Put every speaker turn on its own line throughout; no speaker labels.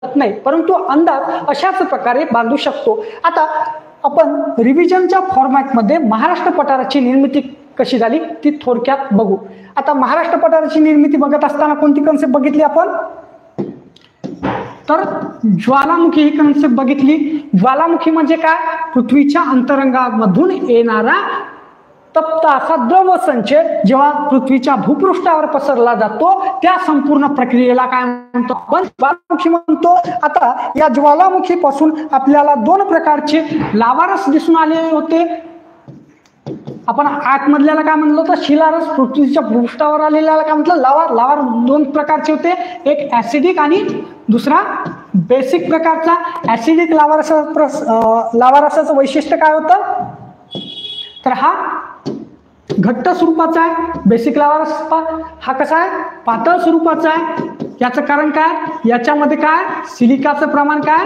नाही, परंतु अंदाज अशाच प्रकारे बांधू शकतो. आता आपण रिव्हिजनच्या फॉर्मॅटमध्ये महाराष्ट्र पठाराची निर्मिती कशी झाली ती थोडक्यात बघू. आता महाराष्ट्र पठाराची निर्मिती बघत असताना कोणती कन्सेप्ट बघितली आपण, तर ज्वालामुखी ही कन्सेप्ट बघितली. ज्वालामुखी म्हणजे काय, पृथ्वीच्या अंतरंगामधून येणारा तप्त असा द्रव संच जेव्हा पृथ्वीच्या भूपृष्ठावर पसरला जातो त्या संपूर्ण प्रक्रियेला काय म्हणतो आपण, ज्वालामुखी म्हणतो. आता या ज्वालामुखीपासून आपल्याला दोन प्रकारचे लावारस दिसून आले होते. आपण आतमधल्याला काय म्हणलं होतं, शिलारस. पृथ्वीच्या पृष्ठावर आलेल्याला काय म्हटलं, लावार. लावार दोन प्रकारचे होते, एक ऍसिडिक आणि दुसरा बेसिक प्रकारचा. ऍसिडिक लावारसाचं वैशिष्ट्य काय होतं, तर हा घट्ट स्वरूपाचा आहे. बेसिक लावारस हा कसा आहे, पातळ स्वरूपाचा आहे. याचं कारण काय, याच्यामध्ये काय सिलिकाचं प्रमाण काय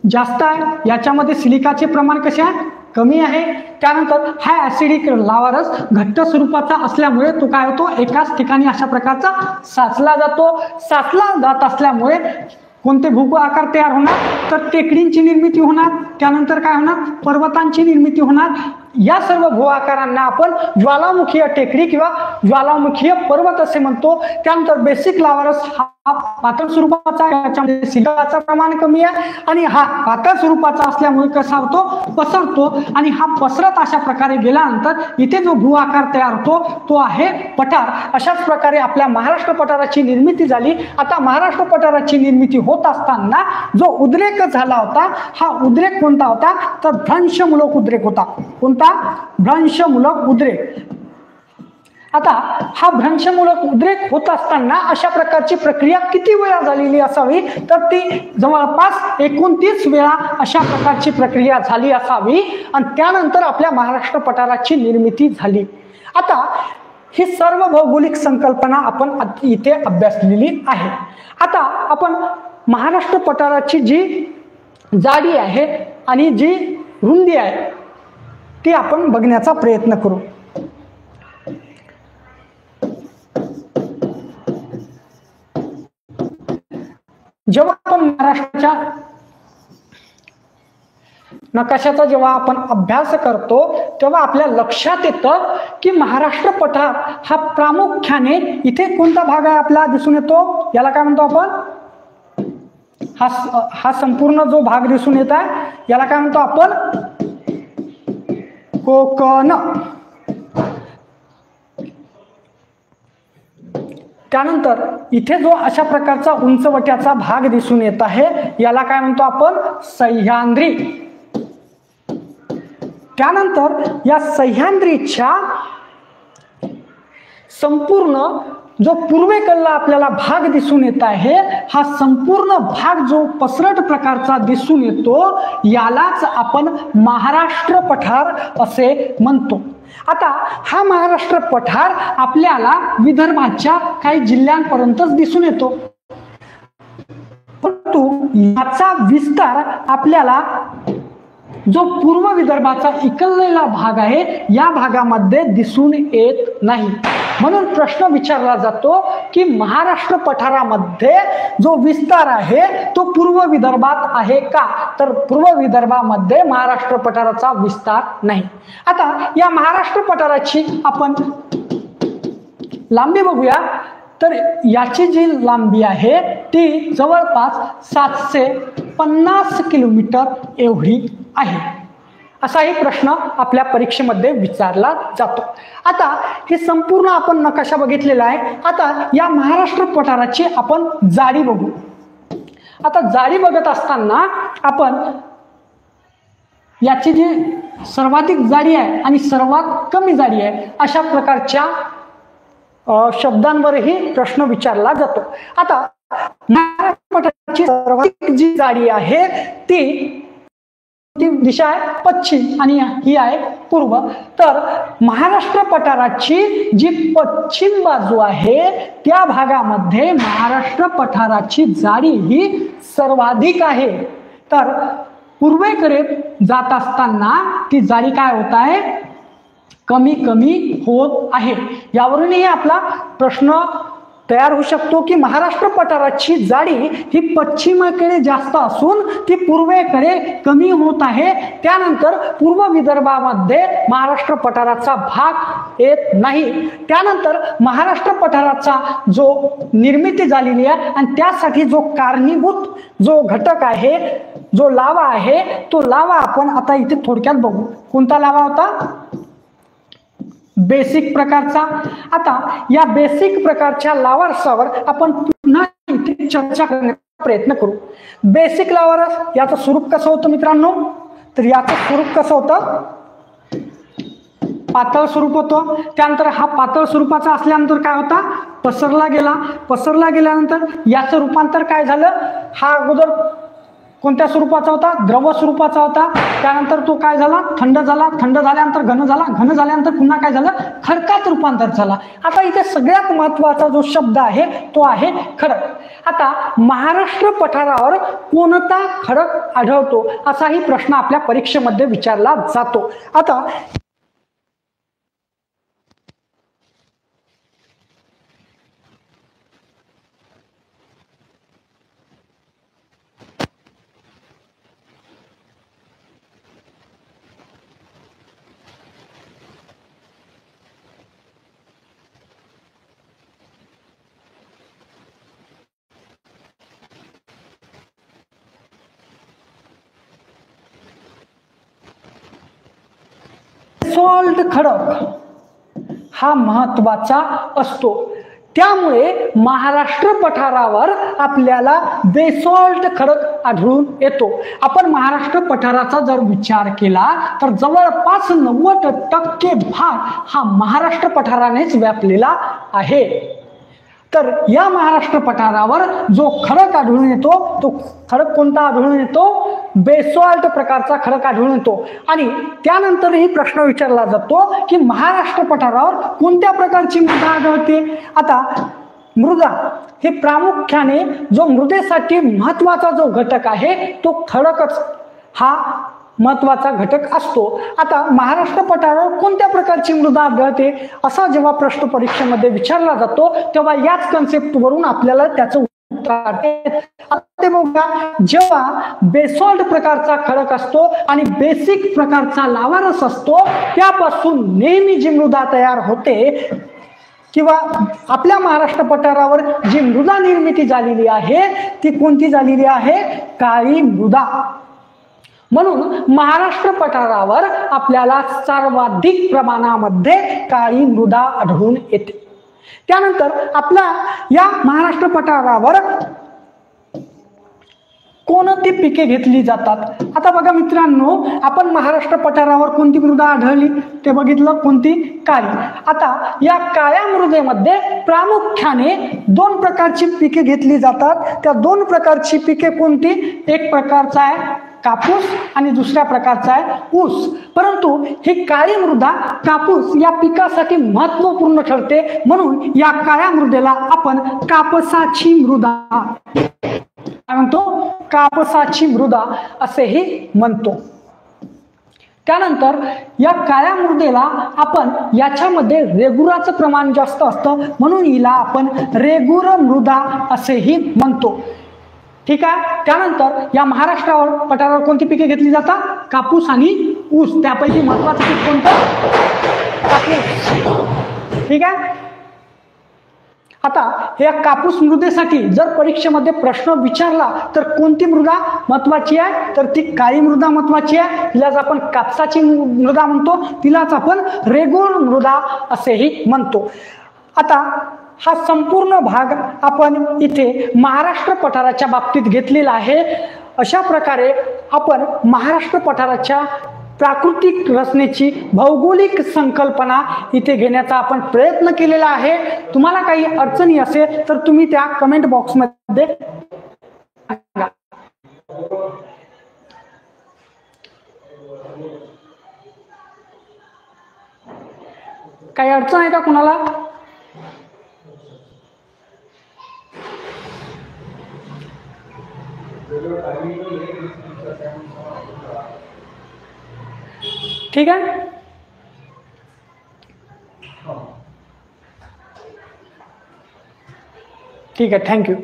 जास्त आहे, याच्यामध्ये सिलिकाचे प्रमाण कसे आहे कमी आहे. त्यानंतर हा ऍसिडिक लावारस घट्ट स्वरूपाचा असल्यामुळे तो काय होतो, एकाच ठिकाणी अशा प्रकारचा साचला जातो. साचला जात असल्यामुळे कोणते भूक आकार तयार होणार, तर टेकडींची निर्मिती होणार. त्यानंतर काय होणार, पर्वतांची निर्मिती होणार. या सर्व भू आकारांना आपण ज्वालामुखीय टेकडी किंवा ज्वालामुखीय पर्वत असे म्हणतो. त्यानंतर बेसिक लावारस हा पातळ स्वरूपाचा, याच्यामध्ये सिलिकाचं प्रमाण कमी आहे आणि हा पातळ स्वरूपाचा असल्यामुळे कसा होतो, पसरतो. आणि हा पसरत अशा प्रकारे गेल्यानंतर इथे जो भू आकार तयार होतो तो आहे पठार. अशाच प्रकारे आपल्या महाराष्ट्र पठाराची निर्मिती झाली. आता महाराष्ट्र पठाराची निर्मिती होत असताना जो उद्रेक झाला होता, हा उद्रेक कोणता होता, तर भ्रंशमूलक उद्रेक होता. कोणता, भ्रंशमूलक उद्रेक. आता हा भ्रंशमूलक उद्रेक होत असताना अशा प्रकारची प्रक्रिया किती वेळा झालेली असावी, तर ती जवळपास 29 वेळा अशा प्रकारची प्रक्रिया झाली असावी. आणि त्यानंतर आपल्या महाराष्ट्र पठाराची निर्मिती झाली. आता ही सर्व भौगोलिक संकल्पना आपण इथे अभ्यासलेली आहे. आता आपण महाराष्ट्र पठाराची जी जाडी आहे आणि जी रुंदी आहे ती आपण बघण्याचा प्रयत्न करू. जेव्हा आपण महाराष्ट्राच्या नकाशाचा जेव्हा आपण अभ्यास करतो तेव्हा आपल्या लक्षात येतं की महाराष्ट्र पठार हा प्रामुख्याने इथे कोणता भाग आहे आपला दिसून येतो, याला काय म्हणतो आपण, हा संपूर्ण जो भाग दिसून येत आहे याला काय म्हणतो आपण, कोकण. त्यानंतर इथे जो अशा प्रकारचा उंचवट्याचा भाग दिसून येत आहे याला काय म्हणतो आपण, सह्याद्री. त्यानंतर या सह्याद्रीच्या संपूर्ण जो पूर्वेकडला आपल्याला भाग दिसून येत आहे, हा संपूर्ण भाग जो पसरट प्रकारचा दिसून येतो यालाच आपण महाराष्ट्र पठार असे म्हणतो. आता हा महाराष्ट्र पठार आपल्याला विदर्भाच्या काही जिल्ह्यांपर्यंतच दिसून येतो, परंतु याचा विस्तार आपल्याला जो पूर्व विदर्भाचा इकललेला भाग आहे या भागामध्ये दिसून येत नाही. म्हणून प्रश्न विचारला जातो की महाराष्ट्र पठारामध्ये जो विस्तार आहे तो पूर्व विदर्भात आहे का, तर पूर्व विदर्भामध्ये महाराष्ट्र पठाराचा विस्तार नाही. आता या महाराष्ट्र पठाराची आपण लांबी बघूया, तर याची जी लांबी आहे ती जवळपास 750 किलोमीटर एवढी आहे. असाही प्रश्न आपल्या परीक्षेमध्ये विचारला जातो. आता हे संपूर्ण आपण नकाशा बघितलेला आहे. आता या महाराष्ट्र पठाराची आपण जाडी बघू. आता जाडी बघत असताना आपण याची जी सर्वाधिक जाडी आहे आणि सर्वात कमी जाडी आहे अशा प्रकारच्या शब्दांवरही प्रश्न विचारला जातो. आता महाराष्ट्र पठाराची सर्वाधिक जी जाडी आहे ती दिशा आहे पश्चिम आणि ही आहे पूर्व. तर महाराष्ट्र पठाराची जी पश्चिम बाजू आहे त्या भागामध्ये महाराष्ट्र पठाराची जाडी ही सर्वाधिक आहे. तर पूर्वेकडे जात असताना ती जाडी काय होत आहे, कमी कमी होत आहे. यावरूनही आपला प्रश्न तयार होऊ शकतो की महाराष्ट्र पठाराची जाडी ही पश्चिमेकडे जास्त असून ती पूर्वेकडे कमी होत आहे. त्यानंतर पूर्व विदर्भामध्ये महाराष्ट्र पठाराचा भाग येत नाही. त्यानंतर महाराष्ट्र पठाराचा जो निर्मिती झालेली आहे आणि त्यासाठी जो कारणीभूत जो घटक आहे, जो लावा आहे, तो लावा आपण आता इथे थोडक्यात बघू. कोणता लावा होता? बेसिक प्रकारचा. आता या बेसिक प्रकारच्या लावारसावर आपण पुन्हा इथे चर्चा करण्याचा प्रयत्न करू. बेसिक लावारस याचं स्वरूप कसं होतं मित्रांनो? तर याचं स्वरूप कसं होतं? पातळ स्वरूप होतं. त्यानंतर हा पातळ स्वरूपाचा असल्यानंतर काय होता? पसरला गेला. पसरला गेल्यानंतर याचं रूपांतर काय झालं? हा अगोदर कोणत्या स्वरूपाचा होता? द्रव स्वरूपाचा होता. त्यानंतर तो काय झाला? थंड झाला. थंड झाल्यानंतर घन झाला. घन झाल्यानंतर पुन्हा काय झालं? खडकात रूपांतर झाला. आता इथे सगळ्यात महत्वाचा जो शब्द आहे तो आहे खडक. आता महाराष्ट्र पठारावर कोणता खडक आढळतो असाही प्रश्न आपल्या परीक्षेमध्ये विचारला जातो. आता बेसॉल्ट खडक हा महत्वाचा असतो. त्यामुळे महाराष्ट्र पठारावर आपल्याला बेसॉल्ट खडक आढळून येतो. आपण महाराष्ट्र पठाराचा जर विचार केला तर जवळपास 90% भाग हा महाराष्ट्र पठारानेच व्यापलेला आहे. तर या महाराष्ट्र पठारावर जो खडक आढळून येतो तो खडक कोणता आढळून येतो? बेसॉल्ट प्रकारचा खडक आढळून येतो. आणि त्यानंतरही प्रश्न विचारला जातो की महाराष्ट्र पठारावर कोणत्या प्रकारची मृदा आढळते? आता मृदा हे प्रामुख्याने जो मृदेसाठी महत्वाचा जो घटक आहे तो खडकच हा महत्वाचा घटक असतो. आता महाराष्ट्र पठारावर कोणत्या प्रकारची मृदा आढळते असा जेव्हा प्रश्न परीक्षेमध्ये विचारला जातो तेव्हा याच कन्सेप्ट वरून आपल्याला त्याचं उत्तर बघा. जेव्हा बेसॉल्ट प्रकारचा खडक असतो आणि बेसिक प्रकारचा लावारस असतो त्यापासून नेहमी जी मृदा तयार होते किंवा आपल्या महाराष्ट्र पठारावर जी मृदा निर्मिती झालेली आहे ती कोणती झालेली आहे? काळी मृदा. म्हणून महाराष्ट्र पठारावर आपल्याला सर्वाधिक प्रमाणामध्ये काळी मृदा आढळून येते. त्यानंतर आपल्या या महाराष्ट्र पठारावर कोणती पिके घेतली जातात? आता बघा मित्रांनो, आपण महाराष्ट्र पठारावर कोणती मृदा आढळली ते बघितलं, कोणती? काळी. आता या काळ्या मृदेमध्ये प्रामुख्याने 2 प्रकारची पिके घेतली जातात. त्या 2 प्रकारची पिके कोणती? एक प्रकारचा आहे कापूस आणि दुसऱ्या प्रकारचा आहे ऊस. परंतु ही काळी मृदा कापूस या पिकासाठी महत्वपूर्ण ठरते. म्हणून या काळ्या मृदेला आपण कापसाची मृदा म्हणतो, कापसाची मृदा असेही म्हणतो. त्यानंतर या काळ्या मृदेला आपण याच्यामध्ये रेगुराचं प्रमाण जास्त असतं म्हणून हिला आपण रेगुर मृदा असेही म्हणतो. ठीक आहे. त्यानंतर या महाराष्ट्रावर पठारावर कोणती पिके घेतली जातात? कापूस आणि ऊस. त्यापैकी महत्वाचं पीक कोणतं? कापूस. ठीक आहे. आता या कापूस मृदेसाठी जर परीक्षेमध्ये प्रश्न विचारला तर कोणती मृदा महत्वाची आहे? तर ती काळी मृदा महत्वाची आहे. तिलाच आपण कापसाची मृदा म्हणतो, तिलाच आपण रेगुर मृदा असेही म्हणतो. आता हा संपूर्ण भाग आपण इथे महाराष्ट्र पठाराच्या बाबतीत घेतलेला आहे. अशा प्रकारे आपण महाराष्ट्र पठाराच्या प्राकृतिक रचनेची भौगोलिक संकल्पना इथे घेण्याचा आपण प्रयत्न केलेला आहे. तुम्हाला काही अडचणी असेल तर तुम्ही त्या कमेंट बॉक्समध्ये सांगा. काही अडचण आहे का कुणाला? ठीक आहे. ठीक आहे, थँक्यू.